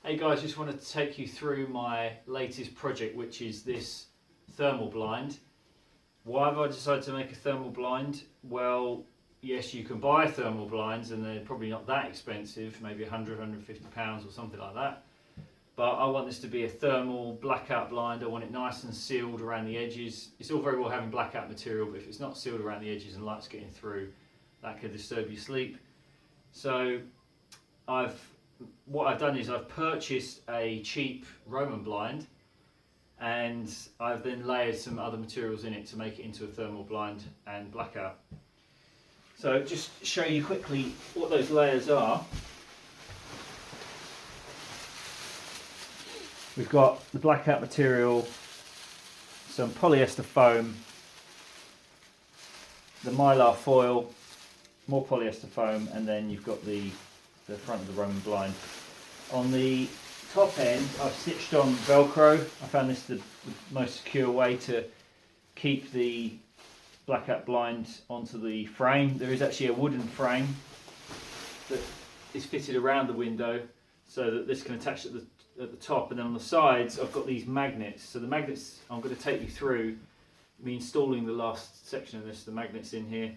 Hey guys, just wanted to take you through my latest project, which is this thermal blind. Why have I decided to make a thermal blind? Well, yes, you can buy thermal blinds and they're probably not that expensive, maybe 100, 150 pounds or something like that. But I want this to be a thermal blackout blind. I want it nice and sealed around the edges. It's all very well having blackout material, but if it's not sealed around the edges and light's getting through, that could disturb your sleep. So what I've done is I've purchased a cheap Roman blind, and I've then layered some other materials in it to make it into a thermal blind and blackout. So just show you quickly what those layers are. We've got the blackout material, some polyester foam, the mylar foil, more polyester foam, and then you've got the front of the Roman blind. On the top end, I've stitched on Velcro. I found this the most secure way to keep the blackout blind onto the frame. There is actually a wooden frame that is fitted around the window so that this can attach at the top, and then on the sides I've got these magnets. So the magnets I'm going to take you through, me installing the last section of this, the magnets in here.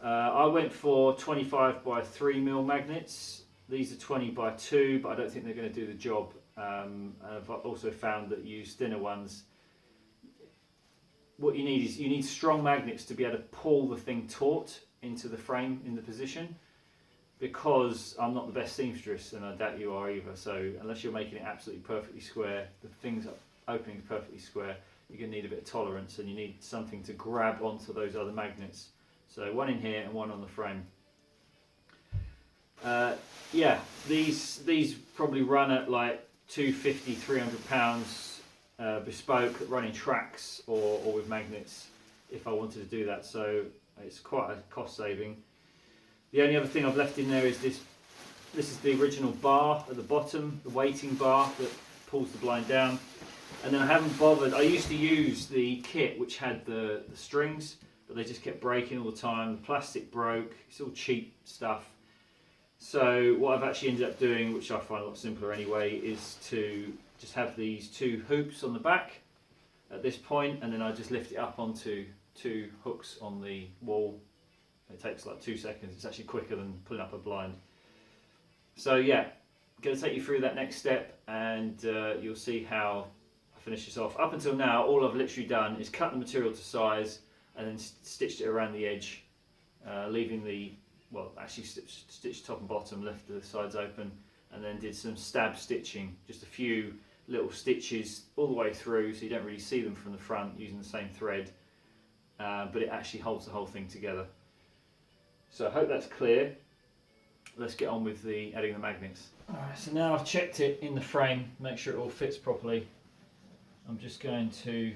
I went for 25 by 3mm magnets. These are 20 by 2, but I don't think they're going to do the job. I've also found that use thinner ones. What you need is you need strong magnets to be able to pull the thing taut into the frame in the position, because I'm not the best seamstress, and I doubt you are either. So unless you're making it absolutely perfectly square, the thing's opening perfectly square, you're going to need a bit of tolerance, and you need something to grab onto those other magnets. So one in here and one on the frame. Yeah, these probably run at like 250, 300 pounds bespoke, running tracks or with magnets if I wanted to do that. So it's quite a cost saving. The only other thing I've left in there is this. This is the original bar at the bottom, the weighting bar that pulls the blind down. And then I haven't bothered. I used to use the kit which had the strings, but they just kept breaking all the time. The plastic broke. It's all cheap stuff. So what I've actually ended up doing, which I find a lot simpler anyway, is to just have these two hoops on the back at this point, and then I just lift it up onto two hooks on the wall. It takes like 2 seconds. It's actually quicker than pulling up a blind. So yeah, I'm going to take you through that next step, and you'll see how I finish this off. Up until now, all I've literally done is cut the material to size and then stitched it around the edge, leaving actually stitched top and bottom, left the sides open, and then did some stab stitching, just a few little stitches all the way through, so you don't really see them from the front, using the same thread, but it actually holds the whole thing together. So I hope that's clear. Let's get on with adding the magnets. Alright, so now I've checked it in the frame, make sure it all fits properly. I'm just going to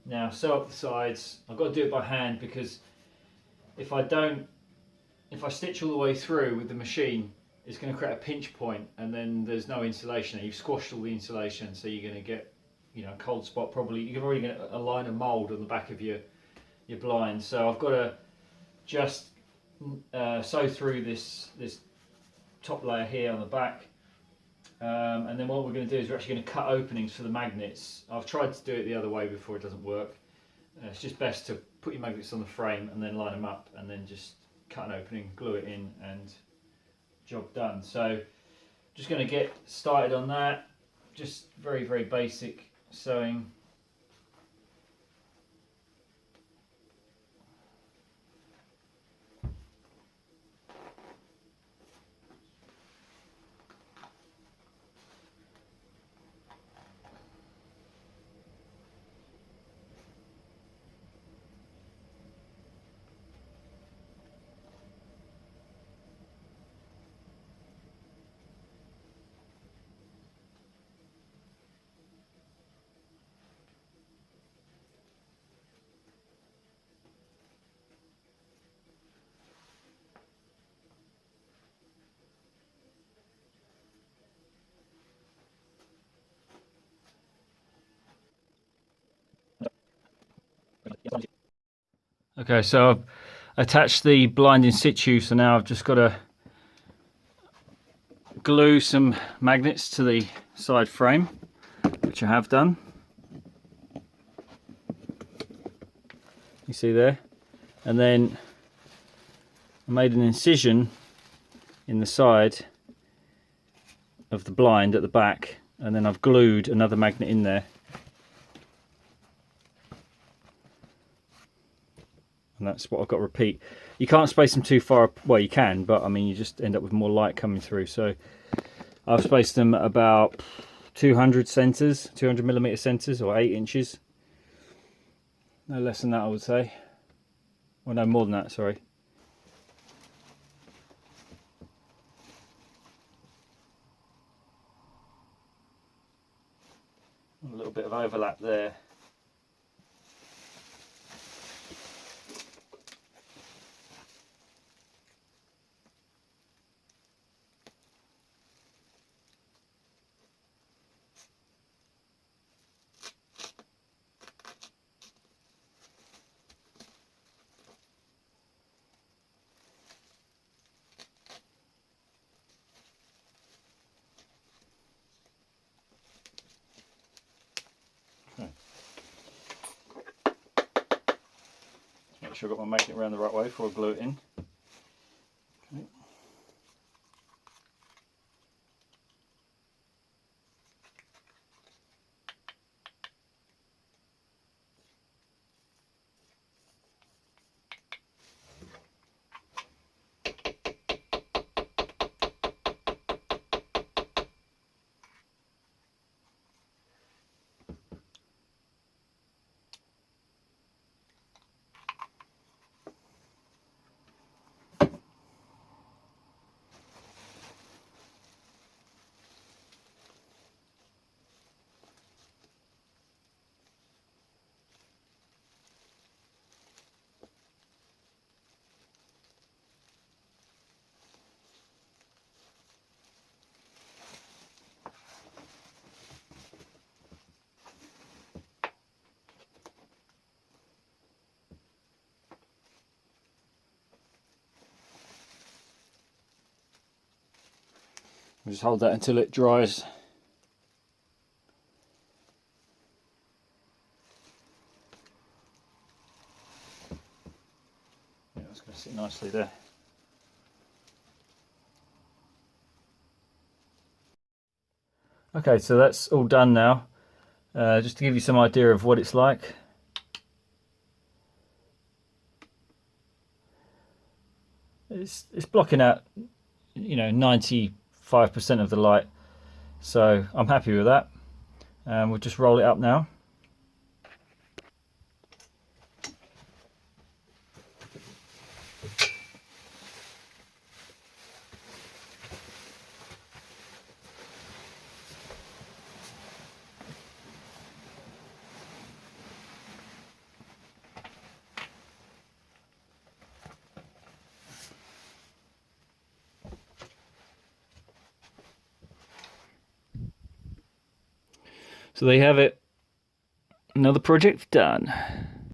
now sew up the sides. I've got to do it by hand, because if I stitch all the way through with the machine, it's going to create a pinch point, and then there's no insulation. You've squashed all the insulation, so you're going to get, a cold spot. Probably you're already going to line of mould on the back of your blind. So I've got to just sew through this top layer here on the back, and then what we're going to do is we're actually going to cut openings for the magnets. I've tried to do it the other way before, it doesn't work. It's just best to put your magnets on the frame and then line them up, and then just cut an opening, glue it in, and job done. So just going to get started on that. Just very, very basic sewing. Okay, so I've, attach the blind in situ, so now I've just got to glue some magnets to the side frame, which I have done. You see there? And then I made an incision in the side of the blind at the back, and then I've glued another magnet in there. And that's what I've got to repeat. You can't space them too far, well you can, but I mean you just end up with more light coming through. So I've spaced them at about 200 centres, 200mm centres, or 8 inches. No less than that I would say. Well no, more than that, sorry. A little bit of overlap there. Make sure I've got my magnet around the right way before I glue it in. Okay. Just hold that until it dries. Yeah, that's going to sit nicely there. Okay, so that's all done now. Just to give you some idea of what it's like. It's blocking out, you know, 95% of the light, so I'm happy with that. We'll just roll it up now. So there you have it. Another project done.